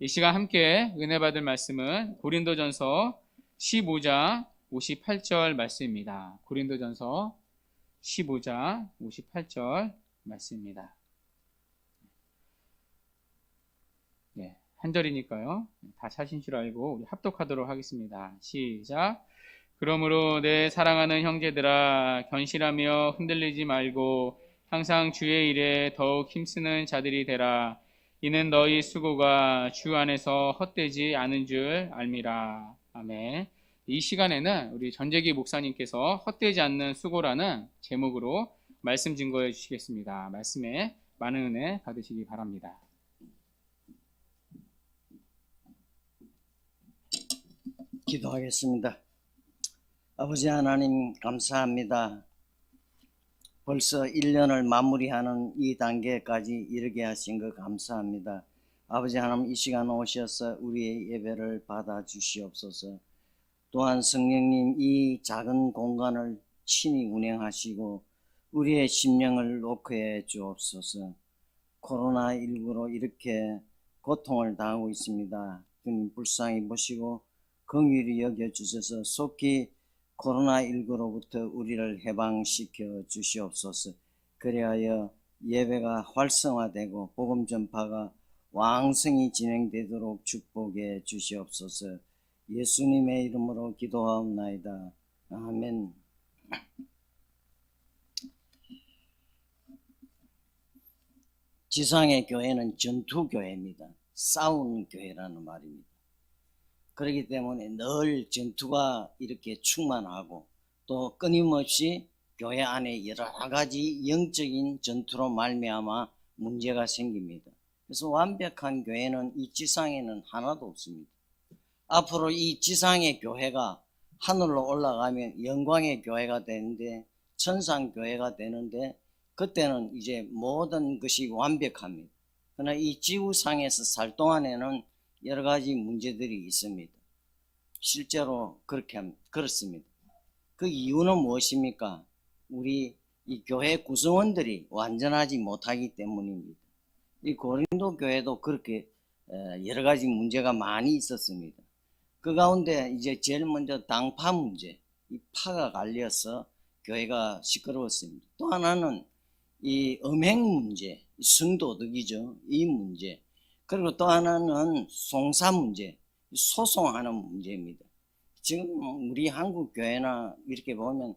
이 시간 함께 은혜 받을 말씀은 고린도전서 15장 58절 말씀입니다. 고린도전서 15장 58절 말씀입니다. 네, 한 절이니까요. 다 찾으신 줄 알고 우리 합독하도록 하겠습니다. 시작. 그러므로 내 사랑하는 형제들아, 견실하며 흔들리지 말고 항상 주의 일에 더욱 힘쓰는 자들이 되라. 이는 너희 수고가 주 안에서 헛되지 않은 줄 알미라. 아멘. 이 시간에는 우리 전재기 목사님께서 헛되지 않는 수고라는 제목으로 말씀 증거해 주시겠습니다. 말씀에 많은 은혜 받으시기 바랍니다. 기도하겠습니다. 아버지 하나님 감사합니다. 벌써 1년을 마무리하는 이 단계까지 이르게 하신 것 감사합니다. 아버지 하나님 이 시간 오셔서 우리의 예배를 받아 주시옵소서. 또한 성령님 이 작은 공간을 친히 운행하시고 우리의 심령을 녹여해 주옵소서. 코로나19로 이렇게 고통을 당하고 있습니다. 주님 불쌍히 보시고 긍휼히 여겨주셔서 속히 코로나19로부터 우리를 해방시켜 주시옵소서. 그리하여 예배가 활성화되고 복음 전파가 왕성히 진행되도록 축복해 주시옵소서. 예수님의 이름으로 기도하옵나이다. 아멘. 지상의 교회는 전투교회입니다. 싸우는 교회라는 말입니다. 그렇기 때문에 늘 전투가 이렇게 충만하고 또 끊임없이 교회 안에 여러 가지 영적인 전투로 말미암아 문제가 생깁니다. 그래서 완벽한 교회는 이 지상에는 하나도 없습니다. 앞으로 이 지상의 교회가 하늘로 올라가면 영광의 교회가 되는데 천상교회가 되는데 그때는 이제 모든 것이 완벽합니다. 그러나 이 지구상에서 살 동안에는 여러 가지 문제들이 있습니다. 실제로 그렇습니다. 그 이유는 무엇입니까? 우리 이 교회 구성원들이 완전하지 못하기 때문입니다. 이 고린도 교회도 그렇게 여러 가지 문제가 많이 있었습니다. 그 가운데 이제 제일 먼저 당파 문제, 이 파가 갈려서 교회가 시끄러웠습니다. 또 하나는 이 음행 문제, 성도덕이죠. 이 문제. 그리고 또 하나는 송사 문제, 소송하는 문제입니다. 지금 우리 한국 교회나 이렇게 보면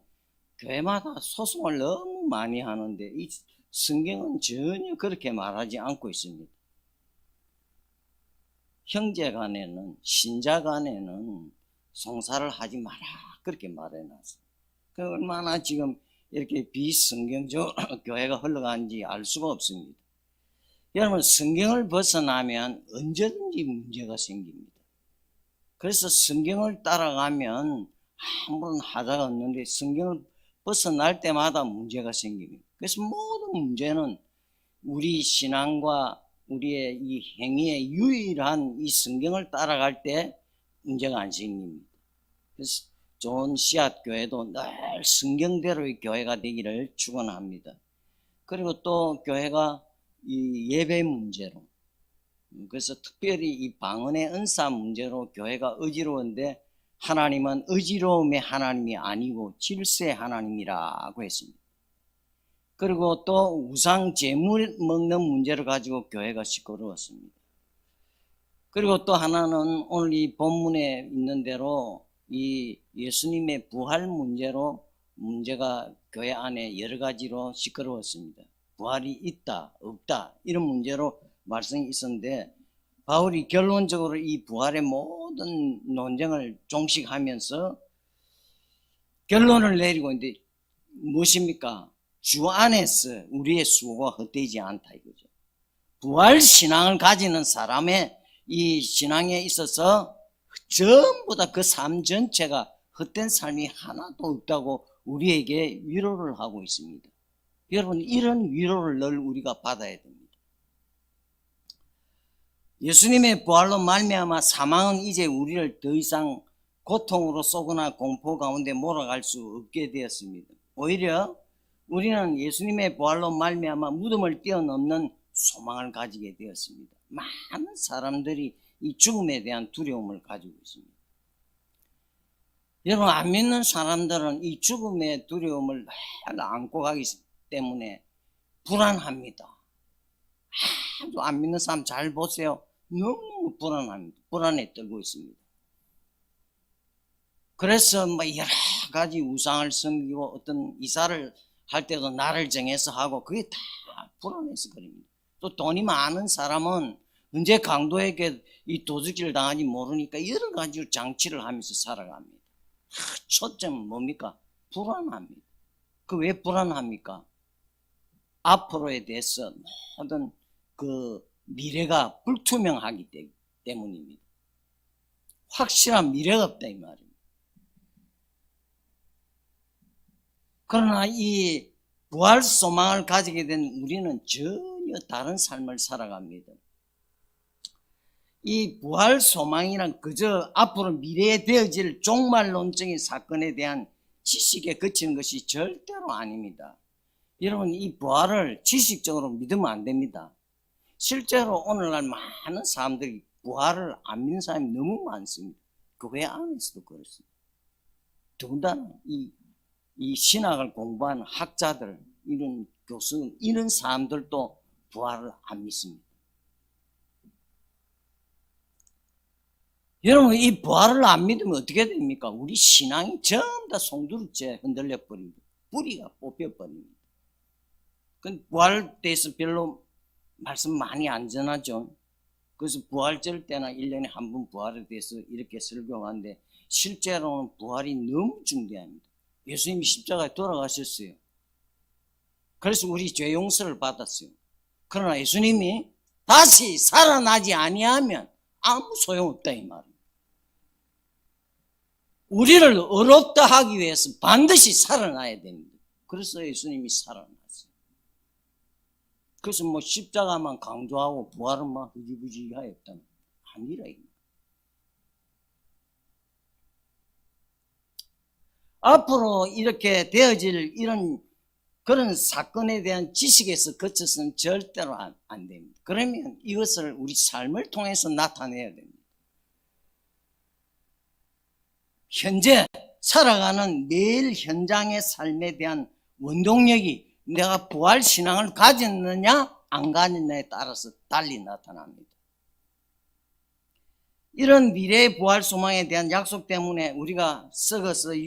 교회마다 소송을 너무 많이 하는데 이 성경은 전혀 그렇게 말하지 않고 있습니다. 형제 간에는, 신자 간에는 송사를 하지 마라 그렇게 말해놨어요. 그 얼마나 지금 이렇게 비성경적 교회가 흘러가는지 알 수가 없습니다. 여러분, 성경을 벗어나면 언제든지 문제가 생깁니다. 그래서 성경을 따라가면 아무런 하자가 없는데 성경을 벗어날 때마다 문제가 생깁니다. 그래서 모든 문제는 우리 신앙과 우리의 이 행위의 유일한 이 성경을 따라갈 때 문제가 안 생깁니다. 그래서 좋은 씨앗 교회도 늘 성경대로의 교회가 되기를 축원합니다. 그리고 또 교회가 이 예배 문제로, 그래서 특별히 이 방언의 은사 문제로 교회가 어지러운데 하나님은 어지러움의 하나님이 아니고 질서의 하나님이라고 했습니다. 그리고 또 우상 제물 먹는 문제를 가지고 교회가 시끄러웠습니다. 그리고 또 하나는 오늘 이 본문에 있는 대로 이 예수님의 부활 문제로 문제가 교회 안에 여러 가지로 시끄러웠습니다. 부활이 있다 없다 이런 문제로 말씀이 있었는데 바울이 결론적으로 이 부활의 모든 논쟁을 종식하면서 결론을 내리고 있는데 무엇입니까? 주 안에서 우리의 수고가 헛되지 않다 이거죠. 부활 신앙을 가지는 사람의 이 신앙에 있어서 전부 다 그 삶 전체가 헛된 삶이 하나도 없다고 우리에게 위로를 하고 있습니다. 여러분, 이런 위로를 늘 우리가 받아야 됩니다. 예수님의 부활로 말미암아 사망은 이제 우리를 더 이상 고통으로 쏘거나 공포 가운데 몰아갈 수 없게 되었습니다. 오히려 우리는 예수님의 부활로 말미암아 무덤을 뛰어넘는 소망을 가지게 되었습니다. 많은 사람들이 이 죽음에 대한 두려움을 가지고 있습니다. 여러분, 안 믿는 사람들은 이 죽음의 두려움을 늘 안고 가기 때문에 불안합니다. 아주 안 믿는 사람 잘 보세요. 너무 불안합니다. 불안에 떨고 있습니다. 그래서 뭐 여러 가지 우상을 섬기고 어떤 이사를 할 때도 날을 정해서 하고 그게 다 불안해서 그럽니다. 또 돈이 많은 사람은 언제 강도에게 이 도둑질을 당하지 모르니까 여러 가지 장치를 하면서 살아갑니다. 초점은 뭡니까? 불안합니다. 그 왜 불안합니까? 앞으로에 대해서 모든 그 미래가 불투명하기 때문입니다. 확실한 미래가 없다 이 말입니다. 그러나 이 부활 소망을 가지게 된 우리는 전혀 다른 삶을 살아갑니다. 이 부활 소망이란 그저 앞으로 미래에 되어질 종말론적인 사건에 대한 지식에 그치는 것이 절대로 아닙니다. 여러분, 이 부활을 지식적으로 믿으면 안 됩니다. 실제로 오늘날 많은 사람들이 부활을 안 믿는 사람이 너무 많습니다. 교회 안에서도 그렇습니다. 더군다나 이 신학을 공부하는 학자들, 이런 교수, 이런 사람들도 부활을 안 믿습니다. 여러분, 이 부활을 안 믿으면 어떻게 됩니까? 우리 신앙이 전부 다 송두리째 흔들려 버립니다. 뿌리가 뽑혀 버립니다. 그 부활에 대해서 별로 말씀 많이 안 전하죠. 그래서 부활절 때나 1년에 한 번 부활에 대해서 이렇게 설교하는데 실제로는 부활이 너무 중대합니다. 예수님이 십자가에 돌아가셨어요. 그래서 우리 죄 용서를 받았어요. 그러나 예수님이 다시 살아나지 아니하면 아무 소용없다 이 말입니다. 우리를 의롭다 하기 위해서 반드시 살아나야 됩니다. 그래서 예수님이 살아났어요. 그래서 뭐 십자가만 강조하고 부활은 막 흐지부지하였다는 아니라 이겁니다. 앞으로 이렇게 되어질 이런 그런 사건에 대한 지식에서 거쳐서는 절대로 안 됩니다. 그러면 이것을 우리 삶을 통해서 나타내야 됩니다. 현재 살아가는 매일 현장의 삶에 대한 원동력이 내가 부활 신앙을 가졌느냐 안 가졌느냐에 따라서 달리 나타납니다. 이런 미래의 부활 소망에 대한 약속 때문에 우리가 썩어지는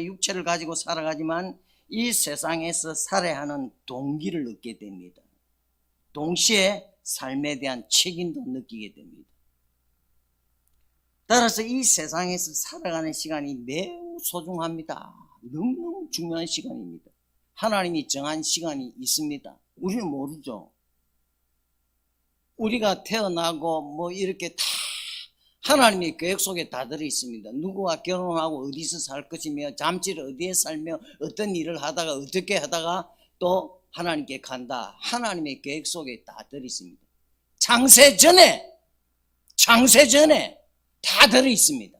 육체를 가지고 살아가지만 이 세상에서 살아야 하는 동기를 얻게 됩니다. 동시에 삶에 대한 책임도 느끼게 됩니다. 따라서 이 세상에서 살아가는 시간이 매우 소중합니다. 너무너무 중요한 시간입니다. 하나님이 정한 시간이 있습니다. 우리는 모르죠. 우리가 태어나고 뭐 이렇게 다 하나님의 계획 속에 다 들어 있습니다. 누구와 결혼하고 어디서 살 것이며 잠시를 어디에 살며 어떤 일을 하다가 어떻게 하다가 또 하나님께 간다. 하나님의 계획 속에 다 들어 있습니다. 창세 전에 다 들어 있습니다.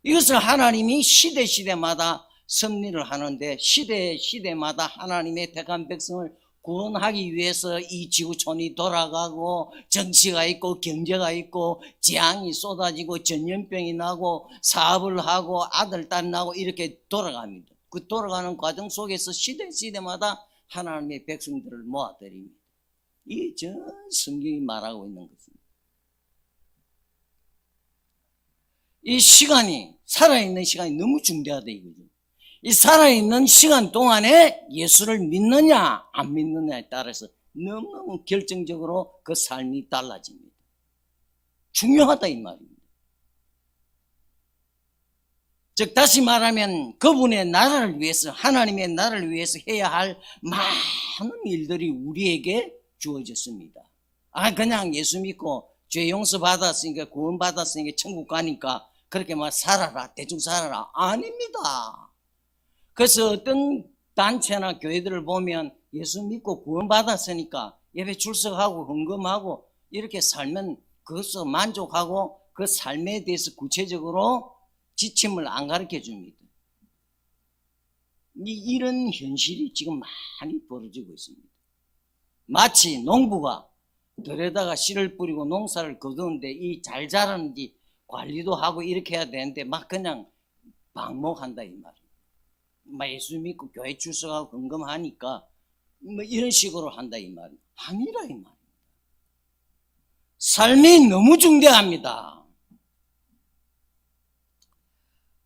이것을 하나님이 시대마다 섭리를 하는데 시대마다 하나님의 택한 백성을 구원하기 위해서 이 지구촌이 돌아가고 정치가 있고 경제가 있고 재앙이 쏟아지고 전염병이 나고 사업을 하고 아들 딸 나고 이렇게 돌아갑니다. 그 돌아가는 과정 속에서 시대마다 하나님의 백성들을 모아드립니다. 이게 전 성경이 말하고 있는 것입니다. 이 시간이 살아있는 시간이 너무 중대하다 이거죠. 이 살아있는 시간 동안에 예수를 믿느냐 안 믿느냐에 따라서 너무너무 결정적으로 그 삶이 달라집니다. 중요하다 이 말입니다. 즉 다시 말하면 그분의 나라를 위해서 하나님의 나라를 위해서 해야 할 많은 일들이 우리에게 주어졌습니다. 그냥 예수 믿고 죄 용서 받았으니까 구원 받았으니까 천국 가니까 그렇게 막 살아라 대충 살아라 아닙니다. 그래서 어떤 단체나 교회들을 보면 예수 믿고 구원받았으니까 예배 출석하고 헌금하고 이렇게 살면 그것으로 만족하고 그 삶에 대해서 구체적으로 지침을 안 가르쳐 줍니다. 이런 현실이 지금 많이 벌어지고 있습니다. 마치 농부가 들에다가 씨를 뿌리고 농사를 거두는데 이 잘 자라는지 관리도 하고 이렇게 해야 되는데 막 그냥 방목한다 이 말이에요. 막 예수 믿고 교회 출석하고 금금하니까 뭐 이런 식으로 한다 이 말이에요. 아니라 이 말이에요. 삶이 너무 중대합니다.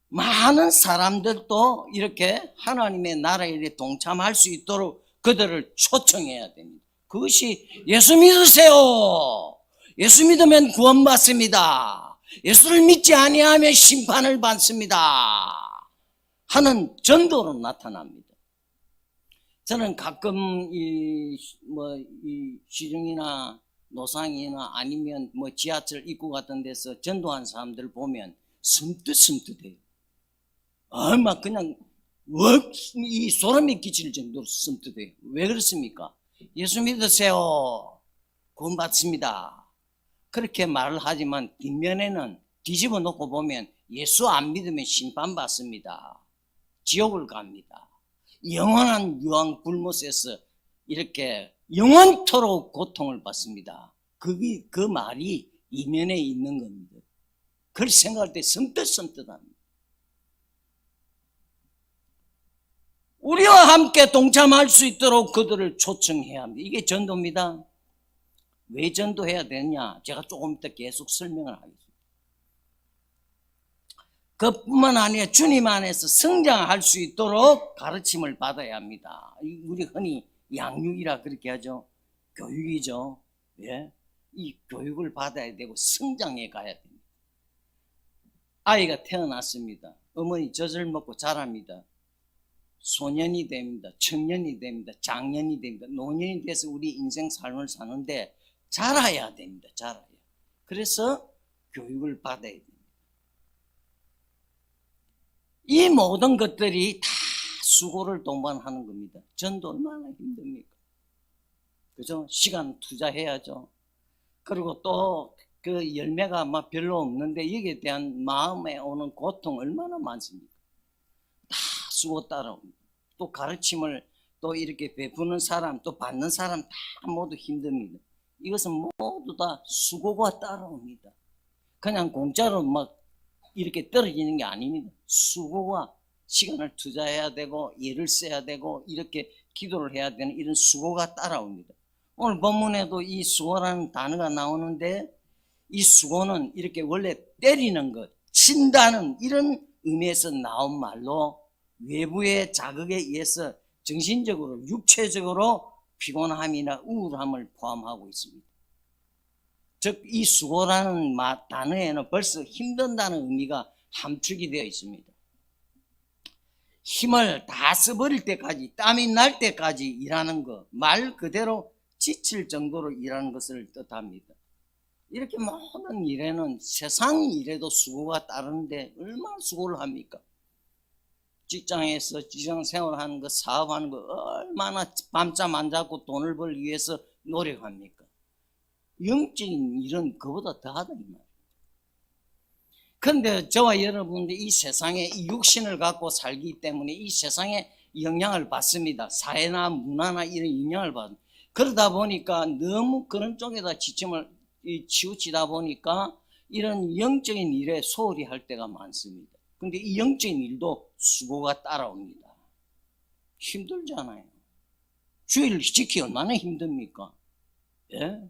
많은 사람들도 이렇게 하나님의 나라에 동참할 수 있도록 그들을 초청해야 됩니다. 그것이 예수 믿으세요. 예수 믿으면 구원받습니다. 예수를 믿지 아니하면 심판을 받습니다. 하는 전도로 나타납니다. 저는 가끔 이 시중이나 노상이나 아니면 뭐 지하철 입구 같은 데서 전도한 사람들 보면 섬뜩섬뜩해요. 얼마 그냥 이 소름이 끼칠 정도로 섬뜩해요. 왜 그렇습니까? 예수 믿으세요. 구원받습니다. 그렇게 말을 하지만 뒷면에는 뒤집어 놓고 보면 예수 안 믿으면 심판받습니다. 지옥을 갑니다. 영원한 유황 불못에서 이렇게 영원토록 고통을 받습니다. 그 말이 이면에 있는 겁니다. 그걸 생각할 때 섬뜩섬뜩합니다. 우리와 함께 동참할 수 있도록 그들을 초청해야 합니다. 이게 전도입니다. 왜 전도해야 되느냐? 제가 조금 이따 계속 설명을 하겠습니다. 그뿐만 아니라 주님 안에서 성장할 수 있도록 가르침을 받아야 합니다. 우리 흔히 양육이라 그렇게 하죠. 교육이죠. 예? 이 교육을 받아야 되고 성장해 가야 됩니다. 아이가 태어났습니다. 어머니 젖을 먹고 자랍니다. 소년이 됩니다. 청년이 됩니다. 장년이 됩니다. 노년이 돼서 우리 인생 삶을 사는데 자라야 됩니다. 자라야. 그래서 교육을 받아야 됩니다. 이 모든 것들이 다 수고를 동반하는 겁니다. 전도 얼마나 힘듭니까? 그죠? 시간 투자해야죠. 그리고 또 그 열매가 막 별로 없는데 여기에 대한 마음에 오는 고통 얼마나 많습니까? 다 수고 따라옵니다. 또 가르침을 또 이렇게 베푸는 사람, 또 받는 사람 다 모두 힘듭니다. 이것은 모두 다 수고가 따라옵니다. 그냥 공짜로 막 이렇게 떨어지는 게 아닙니다. 수고와 시간을 투자해야 되고 일을 써야 되고 이렇게 기도를 해야 되는 이런 수고가 따라옵니다. 오늘 본문에도 이 수고라는 단어가 나오는데 이 수고는 이렇게 원래 때리는 것, 친다는 이런 의미에서 나온 말로 외부의 자극에 의해서 정신적으로 육체적으로 피곤함이나 우울함을 포함하고 있습니다. 즉 이 수고라는 단어에는 벌써 힘든다는 의미가 함축이 되어 있습니다. 힘을 다 써버릴 때까지, 땀이 날 때까지 일하는 것, 말 그대로 지칠 정도로 일하는 것을 뜻합니다. 이렇게 모든 일에는 세상 일에도 수고가 따르는데 얼마나 수고를 합니까? 직장에서 직장 생활하는 거, 사업하는 거 얼마나 밤잠 안 자고 돈을 벌기 위해서 노력합니까? 영적인 일은 그보다 더하다 이 말이에요. 그런데 저와 여러분들이 이 세상에 이 육신을 갖고 살기 때문에 이 세상에 영향을 받습니다. 사회나 문화나 이런 영향을 받습니다. 그러다 보니까 너무 그런 쪽에다 지침을 치우치다 보니까 이런 영적인 일에 소홀히 할 때가 많습니다. 근데 이 영적인 일도 수고가 따라옵니다. 힘들잖아요. 주일 지키기 얼마나 힘듭니까? 예?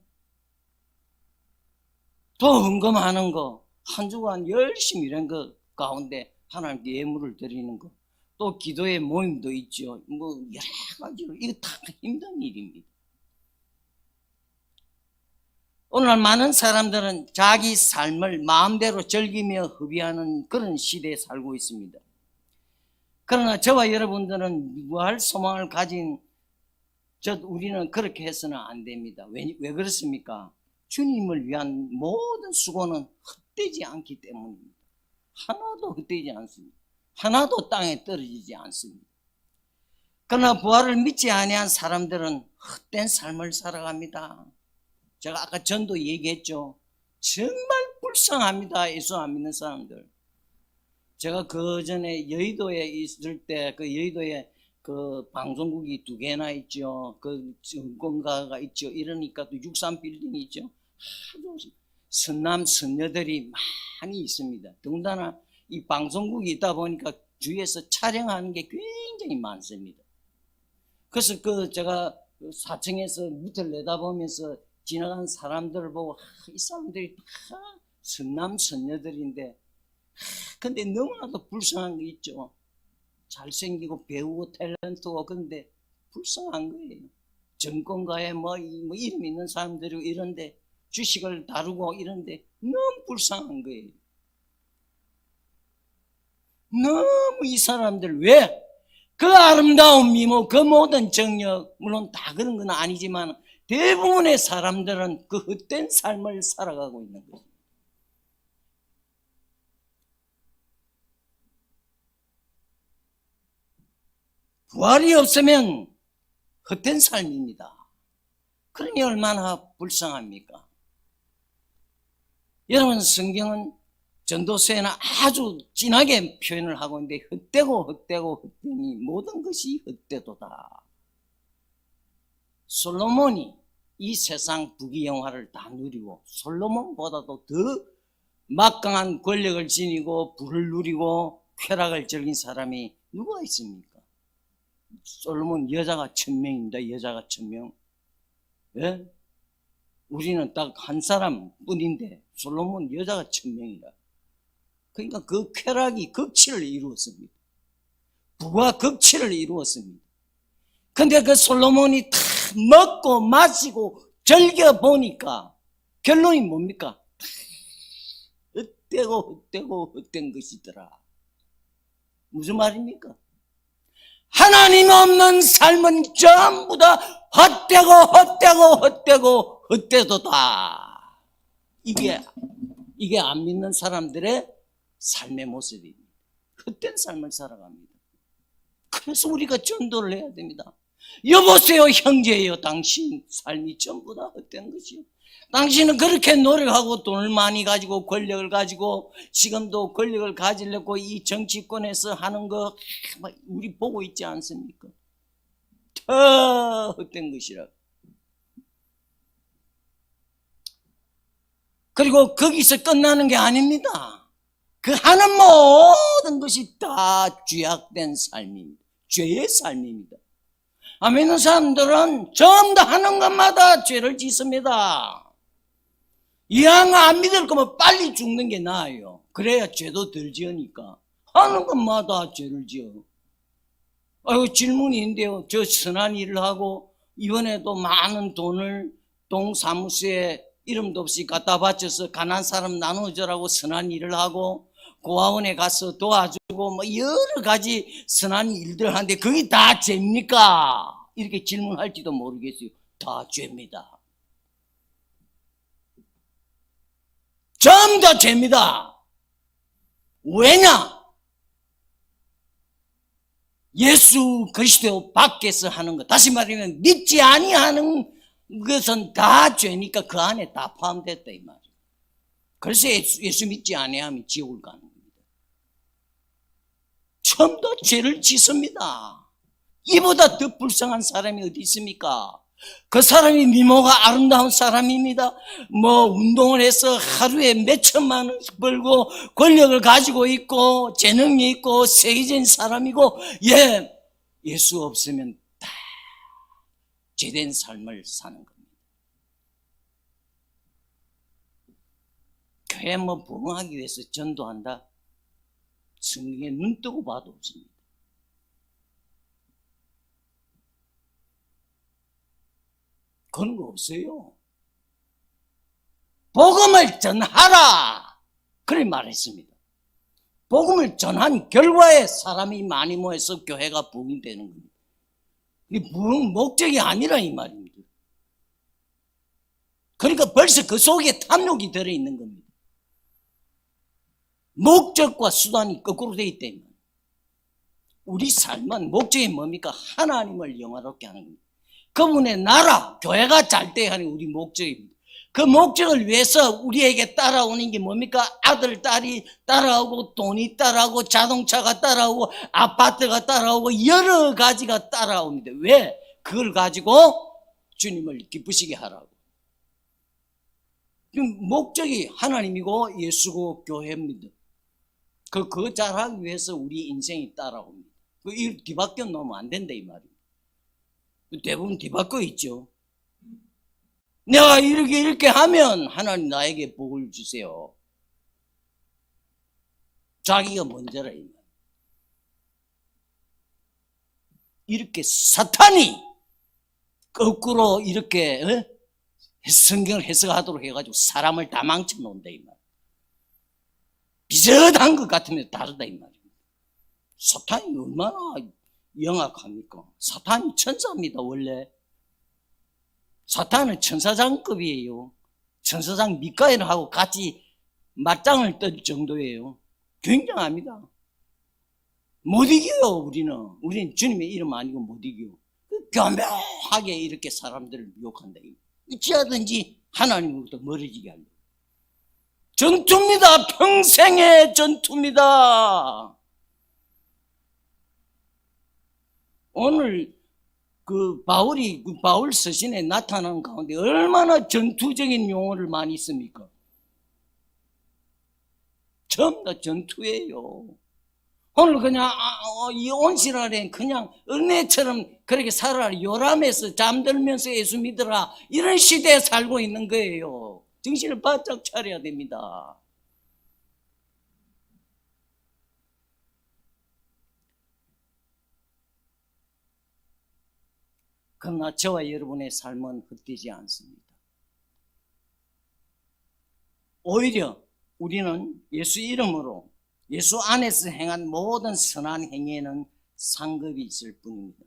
더 헌금하는 거, 한 주간 열심히 일한 거 가운데 하나님께 예물을 드리는 거, 또 기도의 모임도 있죠. 뭐 여러 가지로 이거 다 힘든 일입니다. 오늘 많은 사람들은 자기 삶을 마음대로 즐기며 허비하는 그런 시대에 살고 있습니다. 그러나 저와 여러분들은 무할 소망을 가진 우리는 그렇게 해서는 안 됩니다. 왜 그렇습니까? 주님을 위한 모든 수고는 헛되지 않기 때문입니다. 하나도 헛되지 않습니다. 하나도 땅에 떨어지지 않습니다. 그러나 부활을 믿지 아니한 사람들은 헛된 삶을 살아갑니다. 제가 아까 전도 얘기했죠. 정말 불쌍합니다. 예수 안 믿는 사람들. 제가 그 전에 여의도에 있을 때 그 여의도에 그 방송국이 2개나 있죠. 그 정권가가 있죠. 이러니까 또 63 빌딩이 있죠. 아주 선남 선녀들이 많이 있습니다. 더군다나 이 방송국이 있다 보니까 주위에서 촬영하는 게 굉장히 많습니다. 그래서 그 제가 4층에서 밑을 내다보면서 지나간 사람들을 보고 이 사람들이 다 선남 선녀들인데 근데 너무나도 불쌍한 게 있죠. 잘생기고 배우고 탤런트고 근데 불쌍한 거예요. 정권가에 뭐 이름 있는 사람들이고 이런데 주식을 다루고 이런데 너무 불쌍한 거예요. 너무 이 사람들 왜? 그 아름다운 미모, 그 모든 정력, 물론 다 그런 건 아니지만 대부분의 사람들은 그 헛된 삶을 살아가고 있는 거죠. 부활이 없으면 헛된 삶입니다. 그러니 얼마나 불쌍합니까? 여러분 성경은 전도서에는 아주 진하게 표현을 하고 있는데 헛되고 헛되니 모든 것이 헛되도다. 솔로몬이 이 세상 부귀영화를 다 누리고 솔로몬보다도 더 막강한 권력을 지니고 부를 누리고 쾌락을 즐긴 사람이 누가 있습니까? 솔로몬 여자가 1000명입니다. 여자가 1000명. 예? 우리는 딱 한 사람 뿐인데 솔로몬 여자가 1000명이라. 그러니까 그 쾌락이 극치를 이루었습니다. 부가 극치를 이루었습니다. 근데 그 솔로몬이 다 먹고 마시고 즐겨보니까 결론이 뭡니까? 헛되고 헛된 것이더라. 무슨 말입니까? 하나님 없는 삶은 전부 다 헛되고 헛되도다. 이게 안 믿는 사람들의 삶의 모습입니다. 헛된 삶을 살아갑니다. 그래서 우리가 전도를 해야 됩니다. 여보세요 형제예요. 당신 삶이 전부 다 헛된 것이요. 당신은 그렇게 노력하고 돈을 많이 가지고 권력을 가지고 지금도 권력을 가지려고 이 정치권에서 하는 거 우리 보고 있지 않습니까? 더 헛된 것이라. 그리고 거기서 끝나는 게 아닙니다. 그 하는 모든 것이 다 죄악된 삶입니다. 죄의 삶입니다. 안 믿는 사람들은 전부 다 하는 것마다 죄를 짓습니다. 이왕 안 믿을 거면 빨리 죽는 게 나아요. 그래야 죄도 덜 지으니까. 하는 것마다 죄를 지어. 아이고, 질문이 있는데요. 저 선한 일을 하고, 이번에도 많은 돈을 동사무소에 이름도 없이 갖다 바쳐서 가난한 사람 나눠주라고 선한 일을 하고, 고아원에 가서 도와주고, 뭐 여러 가지 선한 일들 하는데, 그게 다 죄입니까? 이렇게 질문할지도 모르겠어요. 다 죄입니다. 전부 다 죄입니다. 왜냐? 예수 그리스도 밖에서 하는 것, 다시 말하면 믿지 아니하는 것은 다 죄니까 그 안에 다 포함됐다 이 말이에요. 그래서 예수 믿지 아니하면 지옥을 가는 겁니다. 전부 다 죄를 짓습니다. 이보다 더 불쌍한 사람이 어디 있습니까? 그 사람이 미모가 아름다운 사람입니다. 뭐 운동을 해서 하루에 몇 천만 원씩 벌고 권력을 가지고 있고 재능이 있고 세계적인 사람이고 예수 없으면 다 죄된 삶을 사는 겁니다. 교회 뭐 부흥하기 위해서 전도한다? 성경에 눈 뜨고 봐도 없습니다. 그런 거 없어요. 복음을 전하라. 그렇게 말했습니다. 복음을 전한 결과에 사람이 많이 모여서 교회가 부흥이 되는 겁니다. 이 부흥 목적이 아니라 이 말입니다. 그러니까 벌써 그 속에 탐욕이 들어있는 겁니다. 목적과 수단이 거꾸로 되어 있다. 우리 삶은 목적이 뭡니까? 하나님을 영화롭게 하는 겁니다. 그분의 나라, 교회가 잘 돼야 하는 우리 목적입니다. 그 목적을 위해서 우리에게 따라오는 게 뭡니까? 아들, 딸이 따라오고, 돈이 따라오고, 자동차가 따라오고, 아파트가 따라오고, 여러 가지가 따라옵니다. 왜? 그걸 가지고 주님을 기쁘시게 하라고. 목적이 하나님이고 예수고 교회입니다. 그거 잘하기 위해서 우리 인생이 따라옵니다. 이 뒤바뀌어 놓으면 안 된다 이 말이에요. 대부분 뒤바뀌어 있죠. 내가 이렇게 하면 하나님 나에게 복을 주세요. 자기가 먼저라 이 말. 이렇게 사탄이 거꾸로 이렇게 성경을 해석하도록 해가지고 사람을 다 망쳐놓는다 이 말. 비슷한 것 같으면 다르다 이 말입니다. 사탄이 얼마나 영악합니까? 사탄이 천사입니다 원래. 사탄은 천사장급이에요. 천사장 미카엘하고 같이 맞짱을 뜰 정도예요. 굉장합니다. 못 이겨요 우리는 주님의 이름 아니고 못 이겨요. 교묘하게 이렇게 사람들을 미혹한다. 어찌하든지 하나님으로부터 멀어지게 하려고. 전투입니다. 평생의 전투입니다. 오늘 바울 서신에 나타난 가운데 얼마나 전투적인 용어를 많이 씁니까? 전부 다 전투예요. 오늘 그냥 이 온실아래 그냥 은혜처럼 그렇게 살아라. 요람에서 잠들면서 예수 믿으라. 이런 시대에 살고 있는 거예요. 정신을 바짝 차려야 됩니다. 그러나 저와 여러분의 삶은 헛되지 않습니다. 오히려 우리는 예수 이름으로 예수 안에서 행한 모든 선한 행위에는 상급이 있을 뿐입니다.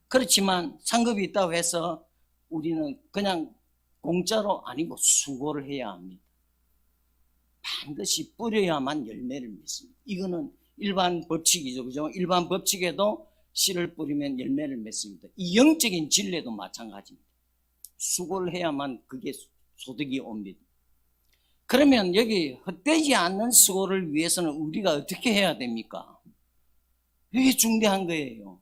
그렇지만 상급이 있다고 해서 우리는 그냥 공짜로 아니고 수고를 해야 합니다. 반드시 뿌려야만 열매를 맺습니다. 이거는 일반 법칙이죠. 그죠? 일반 법칙에도 씨를 뿌리면 열매를 맺습니다. 이 영적인 진리도 마찬가지입니다. 수고를 해야만 그게 소득이 옵니다. 그러면 여기 헛되지 않는 수고를 위해서는 우리가 어떻게 해야 됩니까? 이게 중대한 거예요.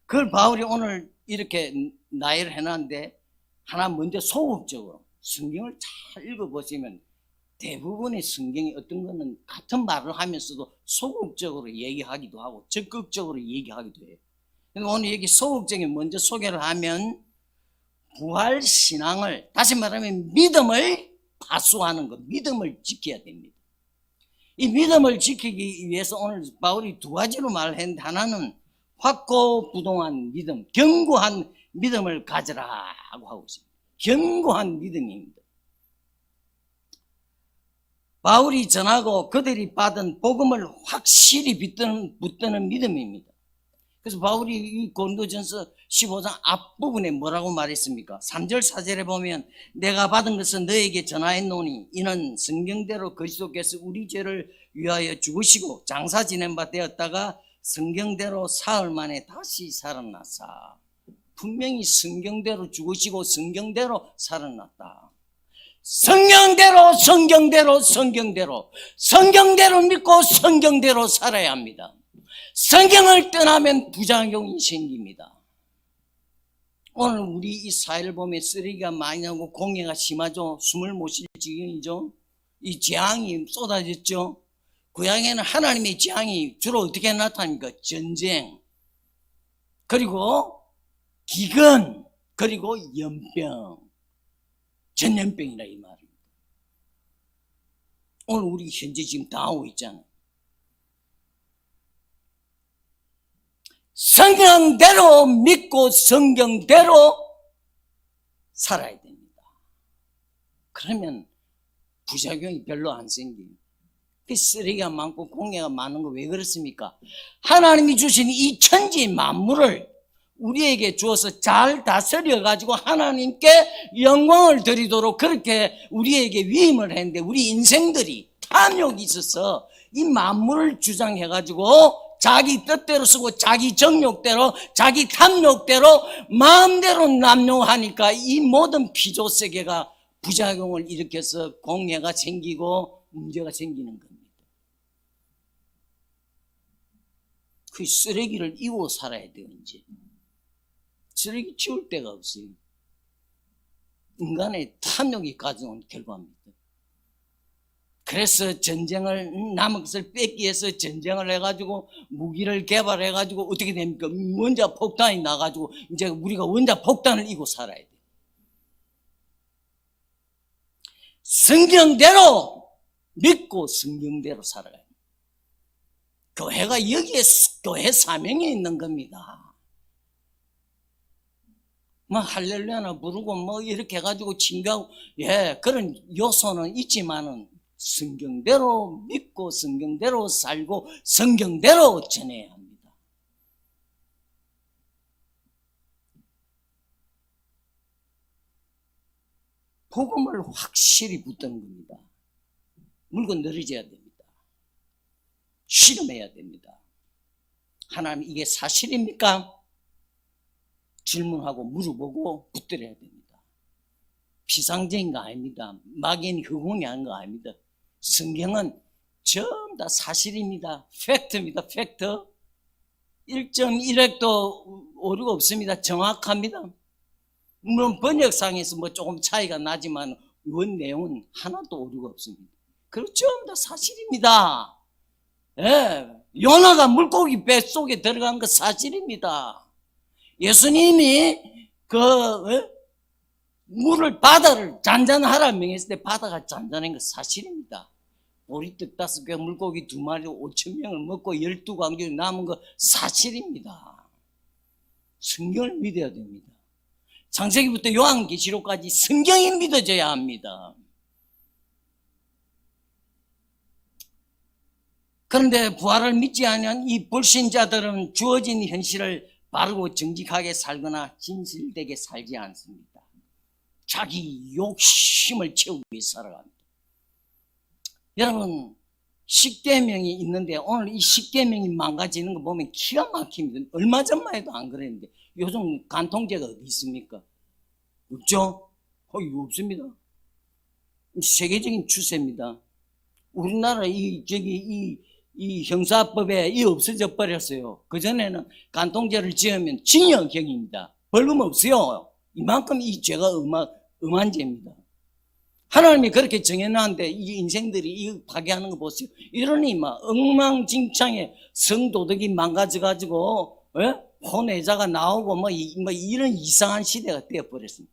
그걸 바울이 오늘 이렇게 나열을 해놨는데 하나 먼저 소극적으로 성경을 잘 읽어보시면 대부분의 성경이 어떤 거는 같은 말을 하면서도 소극적으로 얘기하기도 하고 적극적으로 얘기하기도 해요. 근데 오늘 여기 소극적인 먼저 소개를 하면 부활신앙을, 다시 말하면 믿음을 파수하는 것, 믿음을 지켜야 됩니다. 이 믿음을 지키기 위해서 오늘 바울이 두 가지로 말했는데 하나는 확고부동한 믿음, 견고한 믿음을 가져라고 하고 있습니다. 견고한 믿음입니다. 바울이 전하고 그들이 받은 복음을 확실히 붙드는 믿음입니다. 그래서 바울이 이 고린도전서 15장 앞부분에 뭐라고 말했습니까? 3절 4절에 보면 내가 받은 것은 너에게 전하였노니 이는 성경대로 그리스도께서 우리 죄를 위하여 죽으시고 장사 지낸 바 되었다가 성경대로 사흘 만에 다시 살아났사. 분명히 성경대로 죽으시고 성경대로 살아났다. 성경대로 믿고 성경대로 살아야 합니다. 성경을 떠나면 부작용이 생깁니다. 오늘 우리 이 사회를 보면 쓰레기가 많이 나오고 공해가 심하죠. 숨을 못 쉴 지경이죠. 이 재앙이 쏟아졌죠. 고향에는 하나님의 재앙이 주로 어떻게 나타납니까? 전쟁, 그리고 기근, 그리고 연병, 전염병이라 이 말입니다. 오늘 우리 현재 지금 당하고 있잖아요. 성경대로 믿고 성경대로 살아야 됩니다. 그러면 부작용이 별로 안 생겨요. 쓰레기가 많고 공해가 많은 거 왜 그렇습니까? 하나님이 주신 이 천지 만물을 우리에게 주어서 잘 다스려 가지고 하나님께 영광을 드리도록 그렇게 우리에게 위임을 했는데 우리 인생들이 탐욕이 있어서 이 만물을 주장해 가지고 자기 뜻대로 쓰고 자기 정욕대로 자기 탐욕대로 마음대로 남용하니까 이 모든 피조 세계가 부작용을 일으켜서 공해가 생기고 문제가 생기는 겁니다. 그 쓰레기를 이고 살아야 돼요. 이제 쓰레기 치울 데가 없어요. 인간의 탐욕이 가져온 결과입니다. 그래서 전쟁을, 남은 것을 뺏기 위해서 전쟁을 해가지고 무기를 개발해가지고 어떻게 됩니까? 원자 폭탄이 나가지고 이제 우리가 원자 폭탄을 이고 살아야 돼요. 성경대로 믿고 성경대로 살아가요. 교회가 여기에 교회 사명이 있는 겁니다. 뭐 할렐루야나 부르고 뭐 이렇게 해가지고 친구하고 그런 요소는 있지만은 성경대로 믿고 성경대로 살고 성경대로 전해야 합니다. 복음을 확실히 붙드는 겁니다. 물건 늘어져야 됩니다. 실험해야 됩니다. 하나님 이게 사실입니까? 질문하고 물어보고 붙들어야 됩니다. 비상적인 거 아닙니다. 막연히 허공이 하는 거 아닙니다. 성경은 전부 다 사실입니다. 팩트입니다. 팩트. 1.1획도 오류가 없습니다. 정확합니다. 물론 번역상에서 뭐 조금 차이가 나지만 원 내용은 하나도 오류가 없습니다. 그리고 전부 다 사실입니다. 요나가 물고기 뱃속에 들어간 거 사실입니다. 예수님이 바다를 잔잔하라 명했을 때 바다가 잔잔한 거 사실입니다. 보리떡 5개, 물고기 2마리 5,000명을 먹고 12광주 남은 거 사실입니다. 성경을 믿어야 됩니다. 창세기부터 요한계시록까지 성경이 믿어져야 합니다. 그런데 부활을 믿지 않은 이 불신자들은 주어진 현실을 바르고 정직하게 살거나 진실되게 살지 않습니다. 자기 욕심을 채우기 위해서 살아갑니다. 여러분, 십계명이 있는데 오늘 이 십계명이 망가지는 거 보면 기가 막힙니다. 얼마 전만 해도 안 그랬는데 요즘 간통죄가 어디 있습니까? 없죠? 이거 없습니다. 세계적인 추세입니다. 우리나라 이 형사법에 이 없어져 버렸어요. 그전에는 간통죄를 지으면 징역형입니다. 벌금 없어요. 이만큼 이 죄가 엄한 죄입니다. 하나님이 그렇게 정해놨는데 이 인생들이 이 파괴하는 거 보세요. 이러니 막 엉망진창에 성도덕이 망가져가지고 혼외자가 나오고 뭐 이런 이상한 시대가 되어버렸습니다.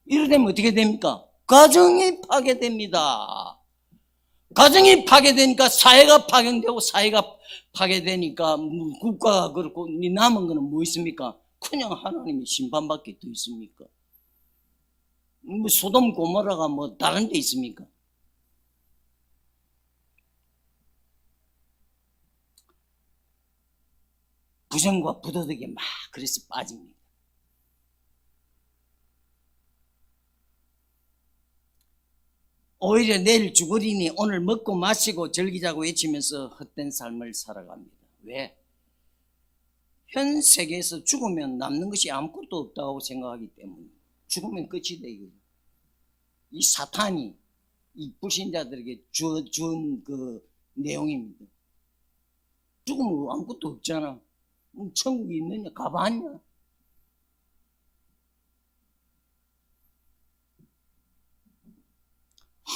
이러면 어떻게 됩니까? 가정이 파괴됩니다. 가정이 파괴되니까 사회가 파괴되고 사회가 파괴되니까 국가가 그렇고 남은 거는 뭐 있습니까? 그냥 하나님의 심판밖에 더 있습니까? 뭐 소돔 고모라가 뭐 다른 데 있습니까? 부정과 부도덕에 막 그래서 빠집니다. 오히려 내일 죽으리니 오늘 먹고 마시고 즐기자고 외치면서 헛된 삶을 살아갑니다. 왜? 현 세계에서 죽으면 남는 것이 아무것도 없다고 생각하기 때문에 죽으면 끝이다 이거죠. 이 사탄이 이 불신자들에게 준 그 내용입니다. 죽으면 아무것도 없잖아. 천국이 있느냐? 가봤냐?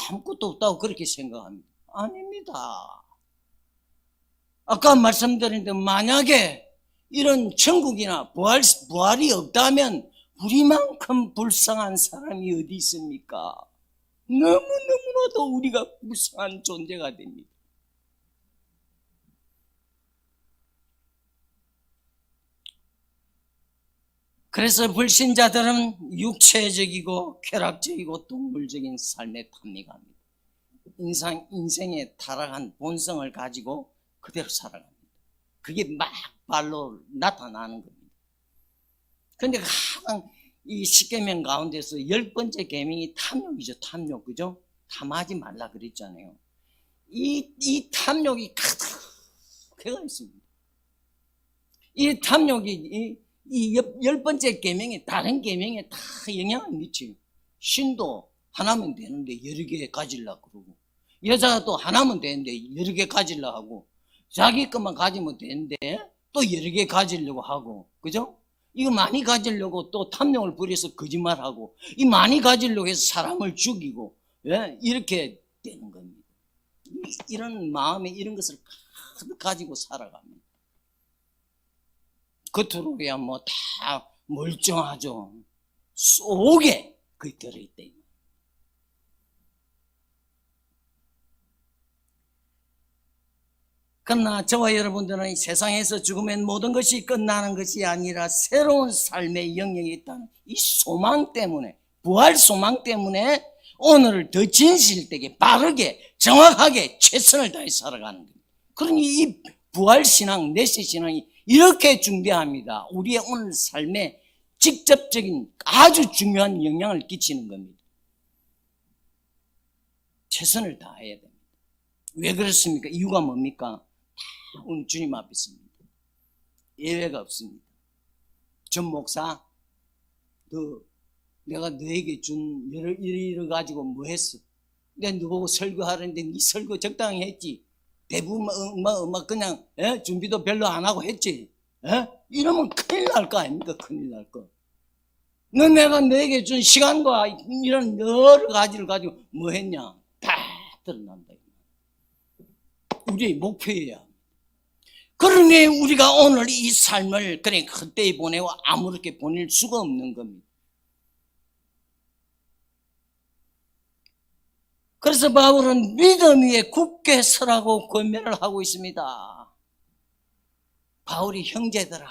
아무것도 없다고 그렇게 생각합니다. 아닙니다. 아까 말씀드린 대로 만약에 이런 천국이나 부활이 없다면 우리만큼 불쌍한 사람이 어디 있습니까? 너무너무나도 우리가 불쌍한 존재가 됩니다. 그래서 불신자들은 육체적이고 쾌락적이고 동물적인 삶에 탑니갑니다. 인생의 타락한 본성을 가지고 그대로 살아갑니다. 그게 막발로 나타나는 겁니다. 그런데 가장 이 10계명 가운데서 10번째 계명이 탐욕이죠. 탐욕, 그죠? 탐하지 말라 그랬잖아요. 이 탐욕이 가득해가 있습니다. 이 탐욕이 이 10번째 계명에 다른 계명에 다 영향을 미쳐요. 신도 하나면 되는데 여러 개 가지려고 그러고, 여자가 또 하나면 되는데 여러 개 가지려고 하고, 자기 것만 가지면 되는데 또 여러 개 가지려고 하고, 그죠? 이거 많이 가지려고 또 탐욕을 부려서 거짓말하고, 이 많이 가지려고 해서 사람을 죽이고, 예? 이렇게 되는 겁니다. 이런 마음에 이런 것을 가지고 살아갑니다. 겉으로야 뭐 다 멀쩡하죠. 속에 그게 들어있대. 그러나 저와 여러분들은 세상에서 죽으면 모든 것이 끝나는 것이 아니라 새로운 삶의 영역이 있다는 이 소망 때문에, 부활 소망 때문에 오늘을 더 진실되게 바르게 정확하게 최선을 다해 살아가는 겁니다. 그러니 이 부활신앙, 내세신앙이 이렇게 중대합니다. 우리의 오늘 삶에 직접적인 아주 중요한 영향을 끼치는 겁니다. 최선을 다해야 됩니다. 왜 그렇습니까? 이유가 뭡니까? 다 오늘 주님 앞에 있습니다. 예외가 없습니다. 전 목사, 내가 너에게 준 이를 가지고 뭐 했어? 내가 너보고 설교하는데 네 설교 적당히 했지? 대부분 그냥 준비도 별로 안 하고 했지? 이러면 큰일 날 거 아닙니까? 큰일 날 거. 내가 너에게 준 시간과 이런 여러 가지를 가지고 뭐 했냐? 다 드러난다. 우리의 목표예요. 그러니 우리가 오늘 이 삶을 그래 그때에 보내고 아무렇게 보낼 수가 없는 겁니다. 그래서 바울은 믿음 위에 굳게 서라고 권면을 하고 있습니다. 바울이 형제들아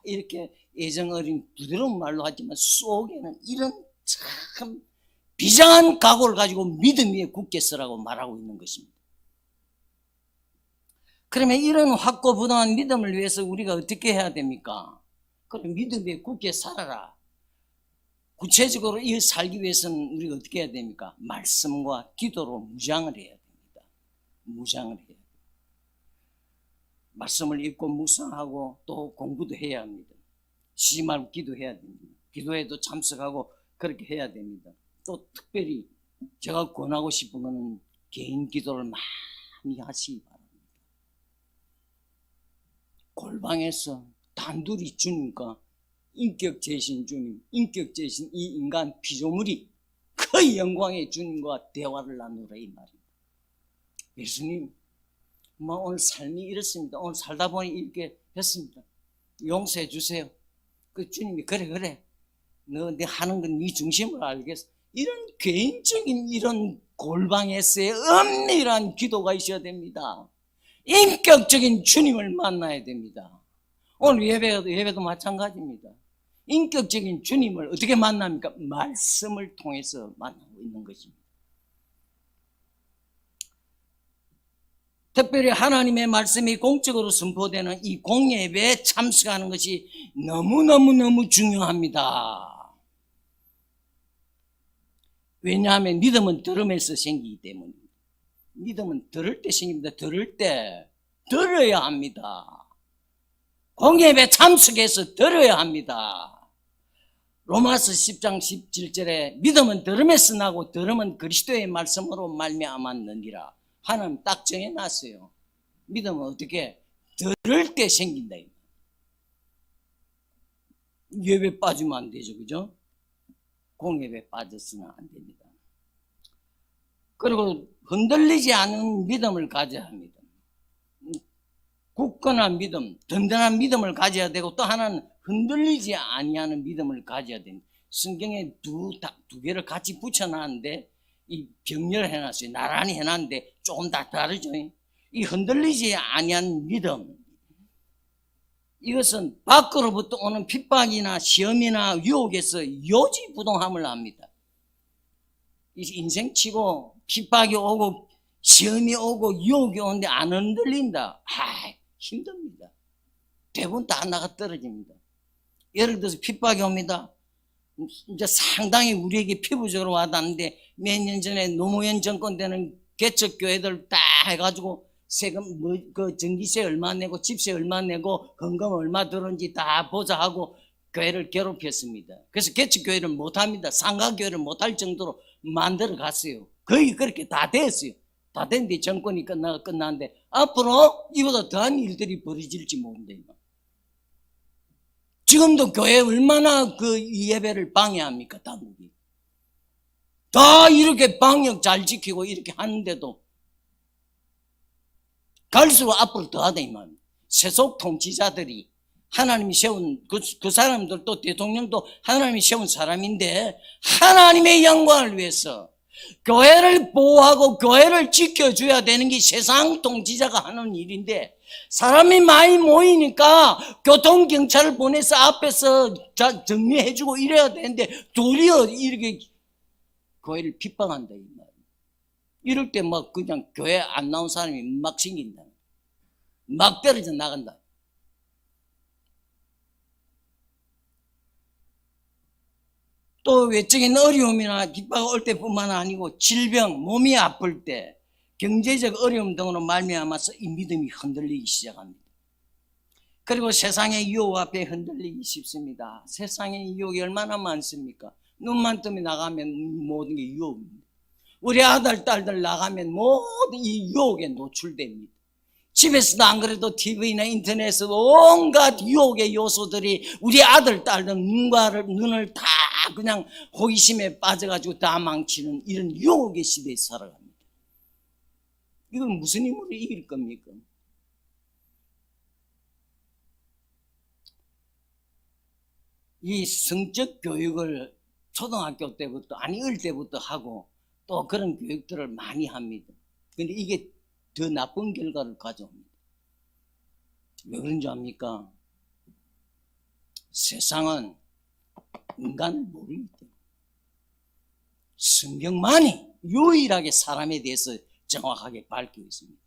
이렇게 애정 어린 부드러운 말로 하지만 속에는 이런 참 비장한 각오를 가지고 믿음 위에 굳게 서라고 말하고 있는 것입니다. 그러면 이런 확고부동한 믿음을 위해서 우리가 어떻게 해야 됩니까? 그럼 믿음 위에 굳게 살아라. 구체적으로 이 살기 위해서는 우리가 어떻게 해야 됩니까? 말씀과 기도로 무장을 해야 됩니다. 무장을 해야 됩니다. 말씀을 읽고 묵상하고 또 공부도 해야 합니다. 쉬지 말고 기도해야 됩니다. 기도에도 참석하고 그렇게 해야 됩니다. 또 특별히 제가 권하고 싶은 것은 개인 기도를 많이 하시기 바랍니다. 골방에서 단둘이 주님과 인격제신 주님, 인격제신 이 인간 피조물이 그 영광의 주님과 대화를 나누라 이 말입니다. 예수님, 오늘 삶이 이렇습니다. 오늘 살다 보니 이렇게 했습니다. 용서해 주세요. 그 주님이 그래 너 하는 건 네 중심을 알겠어. 이런 개인적인 이런 골방에서의 엄밀한 기도가 있어야 됩니다. 인격적인 주님을 만나야 됩니다. 오늘 예배도 마찬가지입니다. 인격적인 주님을 어떻게 만납니까? 말씀을 통해서 만나고 있는 것입니다. 특별히 하나님의 말씀이 공적으로 선포되는 이 공예배에 참석하는 것이 너무너무 중요합니다. 왜냐하면 믿음은 들음에서 생기기 때문입니다. 믿음은 들을 때 생깁니다. 들어야 합니다. 공예배 참석해서 들어야 합니다. 로마서 10장 17절에 믿음은 들음에서 나고 들음은 그리스도의 말씀으로 말미암았느니라. 하나님 딱 정해놨어요. 믿음은 어떻게? 들을 때 생긴다. 예배 빠지면 안 되죠. 그죠? 공예배 빠졌으면 안 됩니다. 그리고 흔들리지 않은 믿음을 가져야 합니다. 굳건한 믿음, 든든한 믿음을 가져야 되고, 또 하나는 흔들리지 아니하는 믿음을 가져야 됩니다. 성경에 두 개를 같이 붙여놨는데 이 병렬을 해놨어요. 나란히 해놨는데 조금 다 다르죠. 이 흔들리지 아니한 믿음, 이것은 밖으로부터 오는 핍박이나 시험이나 유혹에서 요지부동함을 합니다. 인생치고 핍박이 오고 시험이 오고 유혹이 오는데 안 흔들린다. 힘듭니다. 대부분 다 나가 떨어집니다. 예를 들어서 핍박이 옵니다. 이제 상당히 우리에게 피부적으로 와닿는데 몇 년 전에 노무현 정권 때는 개척교회들 다 해가지고 세금 그 전기세 얼마 내고 집세 얼마 내고 헌금 얼마 들었는지 다 보자 하고 교회를 괴롭혔습니다. 그래서 개척교회를 못합니다. 상가교회를 못할 정도로 만들어 갔어요. 거의 그렇게 다 됐어요. 다 됐는데 정권이 끝났는데 앞으로 이보다 더한 일들이 벌어질지 모른다. 지금도 교회 얼마나 그 예배를 방해합니까, 당국이. 다 이렇게 방역 잘 지키고 이렇게 하는데도 갈수록 앞으로 더 하다 이 말입니다. 세속 통치자들이 하나님이 세운 그 사람들도 대통령도 하나님이 세운 사람인데 하나님의 영광을 위해서 교회를 보호하고 교회를 지켜줘야 되는 게 세상 통치자가 하는 일인데 사람이 많이 모이니까 교통경찰을 보내서 앞에서 정리해주고 이래야 되는데 도리어 이렇게 교회를 핍박한다 이 말이에요. 이럴 때 막 그냥 교회 안 나온 사람이 막 생긴다. 막 떨어져 나간다. 또 외적인 어려움이나 핍박 올 때뿐만 아니고 질병, 몸이 아플 때 경제적 어려움 등으로 말미암아서 이 믿음이 흔들리기 시작합니다. 그리고 세상의 유혹 앞에 흔들리기 쉽습니다. 세상의 유혹이 얼마나 많습니까? 눈만 뜨면 나가면 모든 게 유혹입니다. 우리 아들, 딸들 나가면 모든 이 유혹에 노출됩니다. 집에서도 안 그래도 TV나 인터넷에서 온갖 유혹의 요소들이 우리 아들, 딸들 눈을 다 그냥 호기심에 빠져가지고 다 망치는 이런 유혹의 시대에 살아갑니다. 이건 무슨 힘으로 이길 겁니까? 이 성적 교육을 초등학교 때부터 아니 어릴 때부터 하고 또 그런 교육들을 많이 합니다. 그런데 이게 더 나쁜 결과를 가져옵니다. 왜 그런지 압니까? 세상은 인간을 모르기 때문에 성경만이 유일하게 사람에 대해서 정확하게 밝히고 있습니다.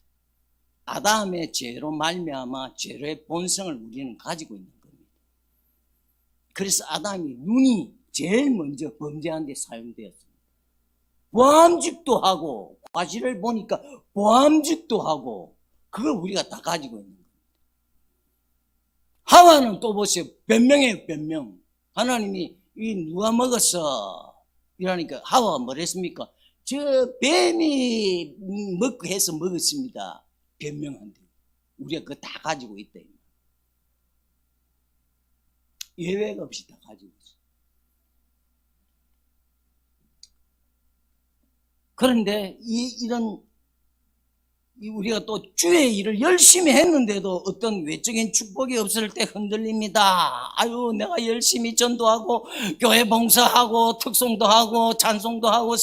아담의 죄로 말미암아 죄의 본성을 우리는 가지고 있는 겁니다. 그래서 아담이 눈이 제일 먼저 범죄한 데 사용되었습니다. 보암직도 하고 과실을 보니까 보암직도 하고 그걸 우리가 다 가지고 있는 겁니다. 하와는 또 보세요. 변명해요. 변명. 하나님이 이 누가 먹었어? 이러니까 하와가 뭐랬습니까? 저 뱀이 먹고 해서 먹었습니다. 변명한대. 우리가 그거 다 가지고 있다. 예외가 없이 다 가지고 있어. 그런데 이런 우리가 또 주의 일을 열심히 했는데도 어떤 외적인 축복이 없을 때 흔들립니다. 아유, 내가 열심히 전도하고 교회 봉사하고 특송도 하고 찬송도 하고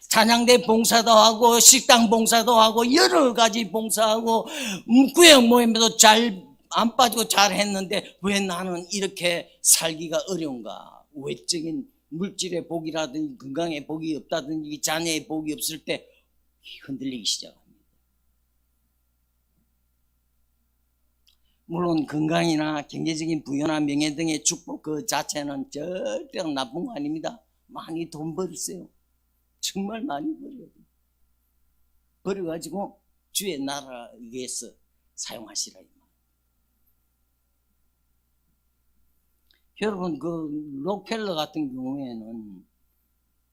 찬양대 봉사도 하고 식당 봉사도 하고 여러 가지 봉사하고 구역 모임에도 잘 안 빠지고 잘 했는데 왜 나는 이렇게 살기가 어려운가? 외적인 물질의 복이라든지 건강의 복이 없다든지 자녀의 복이 없을 때 흔들리기 시작합니다. 물론 건강이나 경제적인 부여나 명예 등의 축복 그 자체는 절대로 나쁜 거 아닙니다. 많이 돈 벌었어요. 정말 많이 벌어요. 벌어가지고 주의 나라를 위해서 사용하시라. 여러분 그 록펠러 같은 경우에는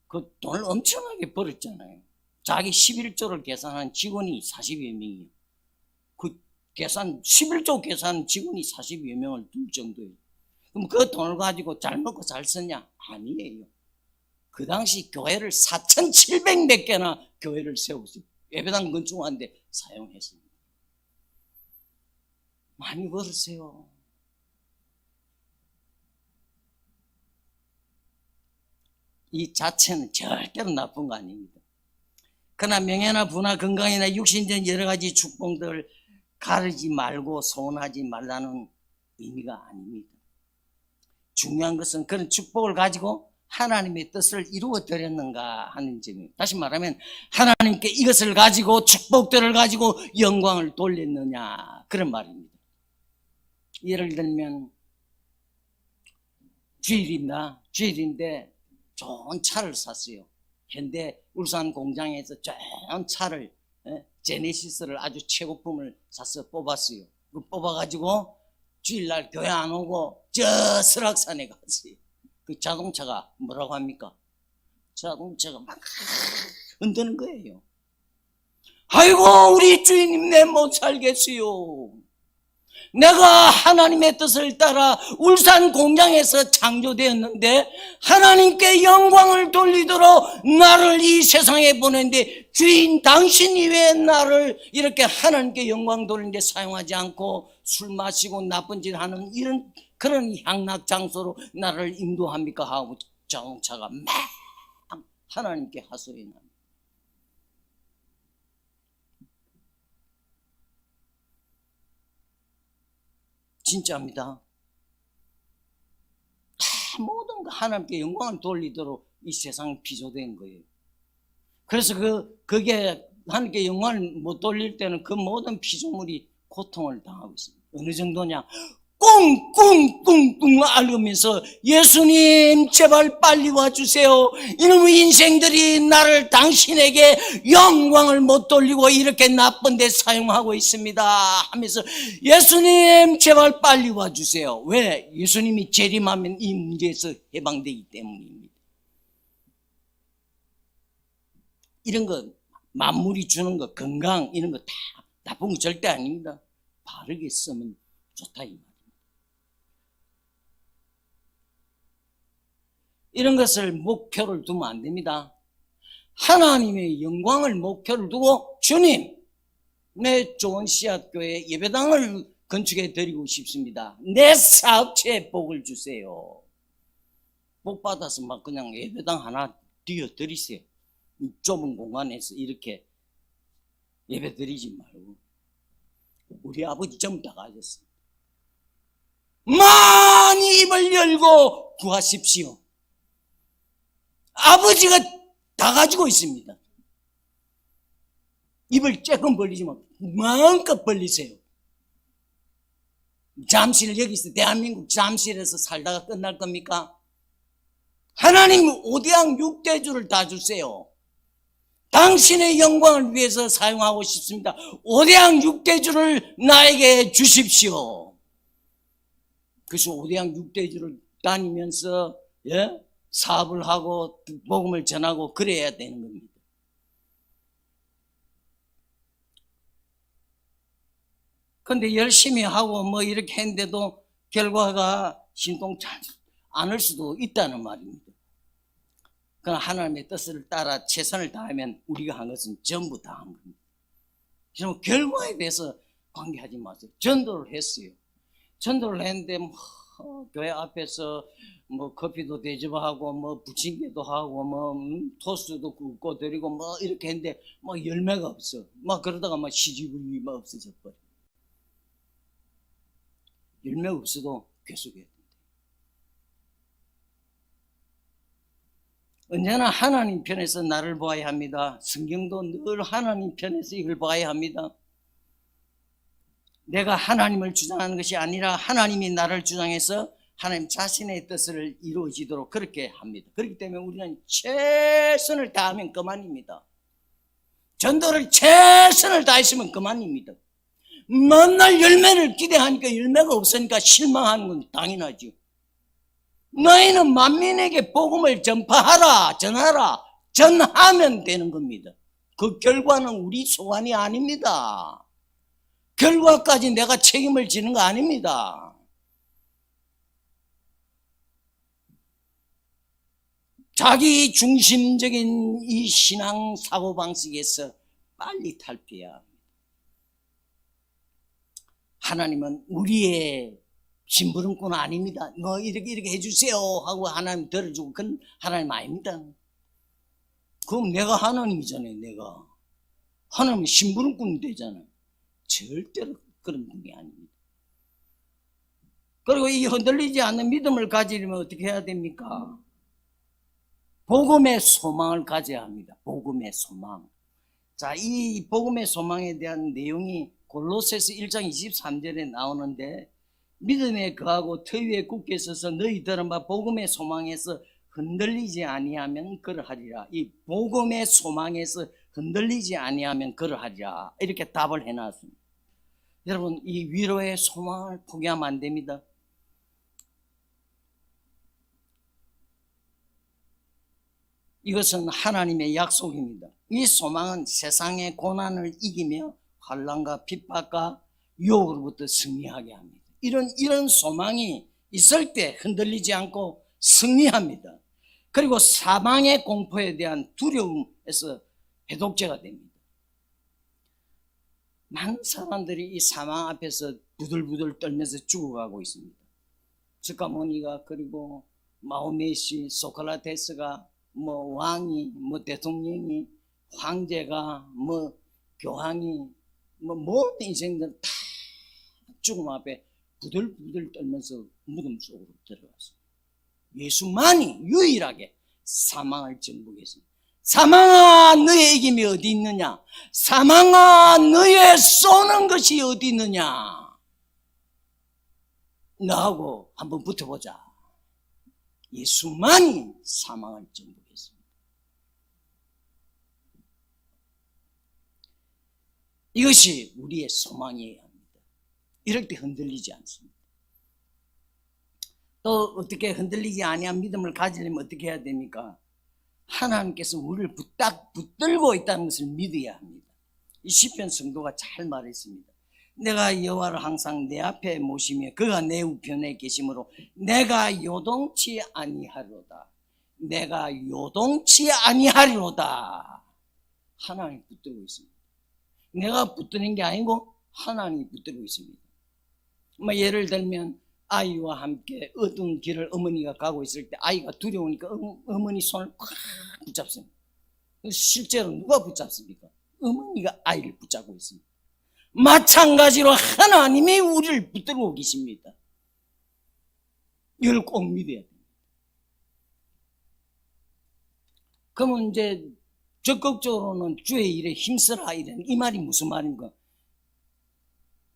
그 돈을 엄청나게 벌었잖아요. 자기 11조를 계산한 직원이 40여 명이에요. 그 계산 11조 계산 직원이 40여 명을 둘 정도예요. 그럼 그 돈을 가지고 잘 먹고 잘 쓰냐? 아니에요. 그 당시 교회를 4,700 몇 개나 교회를 세웠어요. 예배당 건축하는데 사용했습니다. 많이 벌었어요. 이 자체는 절대로 나쁜 거 아닙니다. 그러나 명예나 부나 건강이나 육신적 여러 가지 축복들을 가르지 말고 소원하지 말라는 의미가 아닙니다. 중요한 것은 그런 축복을 가지고 하나님의 뜻을 이루어 드렸는가 하는 점입니다. 다시 말하면 하나님께 이것을 가지고 축복들을 가지고 영광을 돌렸느냐 그런 말입니다. 예를 들면 주일인데 좋은 차를 샀어요. 현대 울산 공장에서 좋은 차를 제네시스를 아주 최고품을 사서 뽑았어요. 그 뽑아가지고 주일날 교회 안 오고 저 설악산에 갔어요. 그 자동차가 뭐라고 합니까? 자동차가 막 흔드는 거예요. 아이고 우리 주인님 내 못 살겠어요. 내가 하나님의 뜻을 따라 울산 공장에서 창조되었는데 하나님께 영광을 돌리도록 나를 이 세상에 보냈는데 주인 당신이 왜 나를 이렇게 하나님께 영광 돌리는데 사용하지 않고 술 마시고 나쁜 짓 하는 이런 그런 향락 장소로 나를 인도합니까 하고 자동차가 막 하나님께 하소연합니다. 진짜입니다. 다 모든 거 하나님께 영광을 돌리도록 이 세상이 피조된 거예요. 그래서 그게 하나님께 영광을 못 돌릴 때는 그 모든 피조물이 고통을 당하고 있습니다. 어느 정도냐? 꿍꿍꿍꿍 앓으면서 예수님 제발 빨리 와주세요. 이놈의 인생들이 나를 당신에게 영광을 못 돌리고 이렇게 나쁜 데 사용하고 있습니다 하면서 예수님 제발 빨리 와주세요. 왜? 예수님이 재림하면 이 문제에서 해방되기 때문입니다. 이런 거 만물이 주는 거 건강 이런 거 다 나쁜 거 절대 아닙니다. 바르게 쓰면 좋다 이 말입니다. 이런 것을 목표를 두면 안 됩니다. 하나님의 영광을 목표를 두고 주님 내 좋은 씨앗교회 예배당을 건축해 드리고 싶습니다. 내 사업체에 복을 주세요. 복 받아서 막 그냥 예배당 하나 띄워 드리세요. 좁은 공간에서 이렇게 예배 드리지 말고. 우리 아버지 전부 다 가졌어요. 많이 입을 열고 구하십시오. 아버지가 다 가지고 있습니다. 입을 조금 벌리지만 마음껏 벌리세요. 잠실 여기서 대한민국 잠실에서 살다가 끝날 겁니까? 하나님 5대양 6대주를 다 주세요. 당신의 영광을 위해서 사용하고 싶습니다. 5대양 6대주를 나에게 주십시오. 그래서 5대양 6대주를 다니면서 사업을 하고 복음을 전하고 그래야 되는 겁니다. 그런데 열심히 하고 뭐 이렇게 했는데도 결과가 신통치 않을 수도 있다는 말입니다. 그러나 하나님의 뜻을 따라 최선을 다하면 우리가 한 것은 전부 다 한 겁니다. 그럼 결과에 대해서 관계하지 마세요. 전도를 했어요. 전도를 했는데 교회 앞에서 뭐 커피도 대접하고 뭐 부침개도 하고 뭐 토스트도 굽고 드리고 뭐 이렇게 했는데 뭐 열매가 없어. 막 그러다가 막 시집이 막 없어져 버려. 열매가 없어도 계속해야 된다. 언제나 하나님 편에서 나를 봐야 합니다. 성경도 늘 하나님 편에서 이걸 봐야 합니다. 내가 하나님을 주장하는 것이 아니라 하나님이 나를 주장해서 하나님 자신의 뜻을 이루어지도록 그렇게 합니다. 그렇기 때문에 우리는 최선을 다하면 그만입니다. 전도를 최선을 다했으면 그만입니다. 맨날 열매를 기대하니까 열매가 없으니까 실망하는 건 당연하죠. 너희는 만민에게 복음을 전파하라, 전하라, 전하면 되는 겁니다. 그 결과는 우리 소관이 아닙니다. 결과까지 내가 책임을 지는 거 아닙니다. 자기 중심적인 이 신앙 사고방식에서 빨리 탈피해야 합니다. 하나님은 우리의 심부름꾼 아닙니다. 뭐 이렇게 해주세요 하고 하나님 들어주고 그건 하나님 아닙니다. 그럼 내가 하나님이잖아요. 내가 하나님은 심부름꾼 되잖아요. 절대로 그런 분이 아닙니다. 그리고 이 흔들리지 않는 믿음을 가지려면 어떻게 해야 됩니까? 복음의 소망을 가져야 합니다. 복음의 소망. 자, 이 복음의 소망에 대한 내용이 골로새서 1장 23절에 나오는데 믿음에 거하고 터 위에 굳게 서서 너희들은 복음의 소망에서 흔들리지 아니하면 그러하리라. 이 복음의 소망에서 흔들리지 아니하면 그러하리라. 이렇게 답을 해놨습니다. 여러분 이 위로의 소망을 포기하면 안 됩니다. 이것은 하나님의 약속입니다. 이 소망은 세상의 고난을 이기며 환난과 핍박과 유혹으로부터 승리하게 합니다. 이런 소망이 있을 때 흔들리지 않고 승리합니다. 그리고 사망의 공포에 대한 두려움에서 해독제가 됩니다. 많은 사람들이 이 사망 앞에서 부들부들 떨면서 죽어가고 있습니다. 스카모니가, 그리고 마호메시, 소크라테스가, 왕이, 대통령이, 황제가, 교황이, 모든 인생들 다 죽음 앞에 부들부들 떨면서 무덤 속으로 들어갔습니다. 예수만이 유일하게 사망을 정복했습니다. 사망아, 너의 이김이 어디 있느냐? 사망아, 너의 쏘는 것이 어디 있느냐? 너하고 한번 붙어보자. 예수만이 사망을 정복했습니다. 이것이 우리의 소망이어야 합니다. 이럴 때 흔들리지 않습니다. 또 어떻게 흔들리지 아니한 믿음을 가지려면 어떻게 해야 됩니까? 하나님께서 우리를 딱 붙들고 있다는 것을 믿어야 합니다. 이 시편 성도가 잘 말했습니다. 내가 여호와를 항상 내 앞에 모시며 그가 내 우편에 계심으로 내가 요동치 아니하리로다. 내가 요동치 아니하리로다. 하나님이 붙들고 있습니다. 내가 붙드는 게 아니고 하나님이 붙들고 있습니다. 예를 들면 아이와 함께 어두운 길을 어머니가 가고 있을 때 아이가 두려우니까 어머니 손을 꽉 붙잡습니다. 실제로 누가 붙잡습니까? 어머니가 아이를 붙잡고 있습니다. 마찬가지로 하나님이 우리를 붙들고 계십니다. 이걸 꼭 믿어야 됩니다. 그러면 이제 적극적으로는 주의 일에 힘쓰라, 이런 이 말이 무슨 말인가?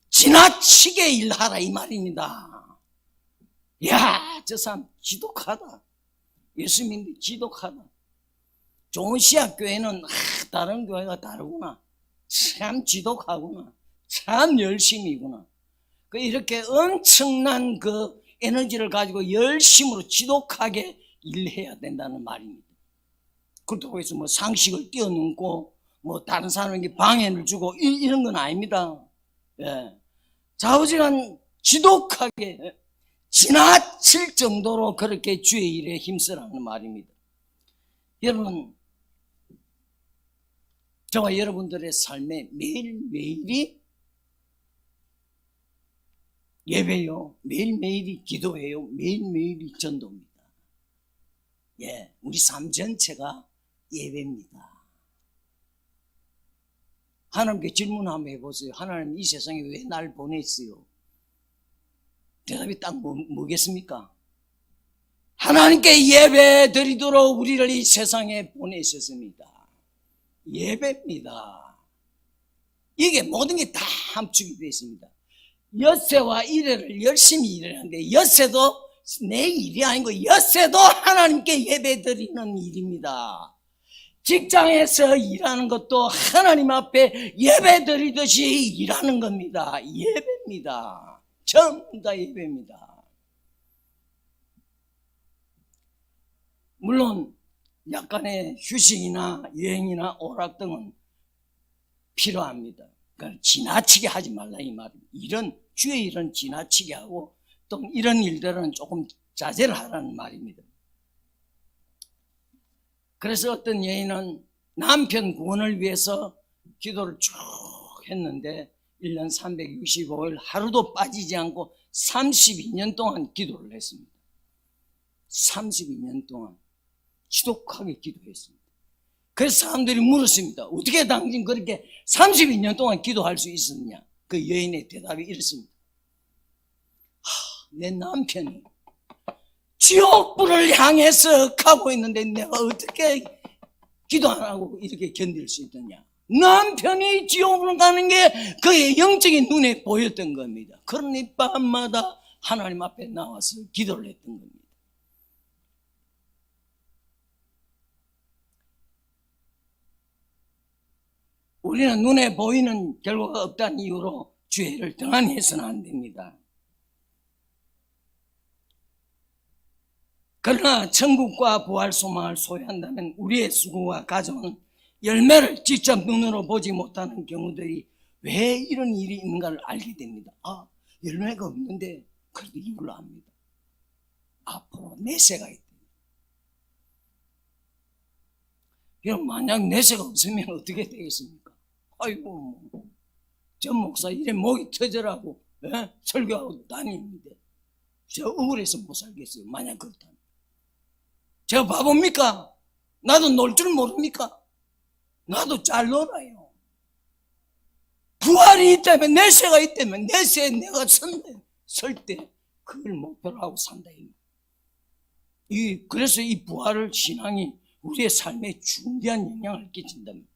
지나치게 일하라 이 말입니다. 야, 저 사람 지독하다. 예수 믿는 지독하다. 좋은 시학교회는 다른 교회가 다르구나. 참 지독하구나. 참 열심이구나. 이렇게 엄청난 그 에너지를 가지고 열심으로 지독하게 일해야 된다는 말입니다. 그렇다고 해서 상식을 뛰어넘고 다른 사람에게 방해를 주고 이런 건 아닙니다. 예. 좌우지간 지독하게 지나칠 정도로 그렇게 주의 일에 힘쓰라는 말입니다. 여러분, 저와 여러분들의 삶에 매일매일이 예배요, 매일매일이 기도예요, 매일매일이 전도입니다. 예, 우리 삶 전체가 예배입니다. 하나님께 질문 한번 해보세요. 하나님, 이 세상에 왜 날 보냈어요? 대답이 딱 뭐겠습니까? 하나님께 예배 드리도록 우리를 이 세상에 보내셨습니다. 예배입니다. 이게 모든 게 다 함축이 되어 있습니다. 엿새와 이래를 열심히 일하는데 엿새도 내 일이 아니고 엿새도 하나님께 예배 드리는 일입니다. 직장에서 일하는 것도 하나님 앞에 예배 드리듯이 일하는 겁니다. 예배입니다. 전부 다 예배입니다. 물론 약간의 휴식이나 여행이나 오락 등은 필요합니다. 그러니까 지나치게 하지 말라 이 말입니다. 주의 일은 지나치게 하고 또 이런 일들은 조금 자제를 하라는 말입니다. 그래서 어떤 여인은 남편 구원을 위해서 기도를 쭉 했는데 1년 365일 하루도 빠지지 않고 32년 동안 기도를 했습니다. 32년 동안 지독하게 기도했습니다. 그래서 사람들이 물었습니다. 어떻게 당신 그렇게 32년 동안 기도할 수 있었냐? 그 여인의 대답이 이렇습니다. 내 남편이 지옥불을 향해서 가고 있는데 내가 어떻게 기도 안 하고 이렇게 견딜 수 있느냐? 남편이 지옥으로 가는 게 그의 영적인 눈에 보였던 겁니다. 그러니 밤마다 하나님 앞에 나와서 기도를 했던 겁니다. 우리는 눈에 보이는 결과가 없다는 이유로 죄를 등한히 해서는 안 됩니다. 그러나 천국과 부활 소망을 소유한다면 우리의 수고가 가져온 열매를 직접 눈으로 보지 못하는 경우들이 왜 이런 일이 있는가를 알게 됩니다. 아, 열매가 없는데 그래도 이걸로 압니다. 앞으로 내세가 있다. 그럼 만약 내세가 없으면 어떻게 되겠습니까? 아이고, 저 목사 이래 목이 터져라고 설교하고 다니는데 저 억울해서 못 살겠어요. 만약 그렇다면. 제가 바보입니까? 나도 놀 줄 모릅니까? 나도 잘 놀아요. 부활이 있다면, 내세가 있다면, 내세에 내가 설 때 그걸 목표로 하고 산다. 그래서 이 부활을 신앙이 우리의 삶에 중대한 영향을 끼친다면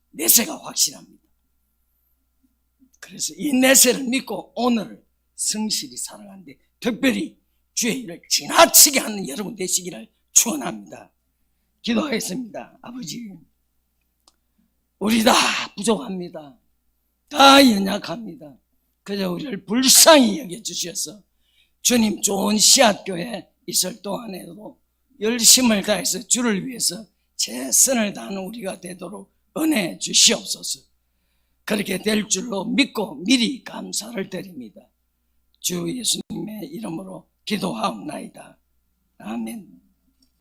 내세가 확실합니다. 그래서 이 내세를 믿고 오늘 성실히 살아가는데 특별히 주의 일을 지나치게 하는 여러분 되시기를 축원합니다. 기도하겠습니다. 아버지, 우리 다 부족합니다. 다 연약합니다. 그저 우리를 불쌍히 여겨주셔서 주님 좋은 씨앗교회 있을 동안에도 열심을 다해서 주를 위해서 최선을 다하는 우리가 되도록 은혜 주시옵소서. 그렇게 될 줄로 믿고 미리 감사를 드립니다. 주 예수님의 이름으로 기도하옵나이다. 아멘.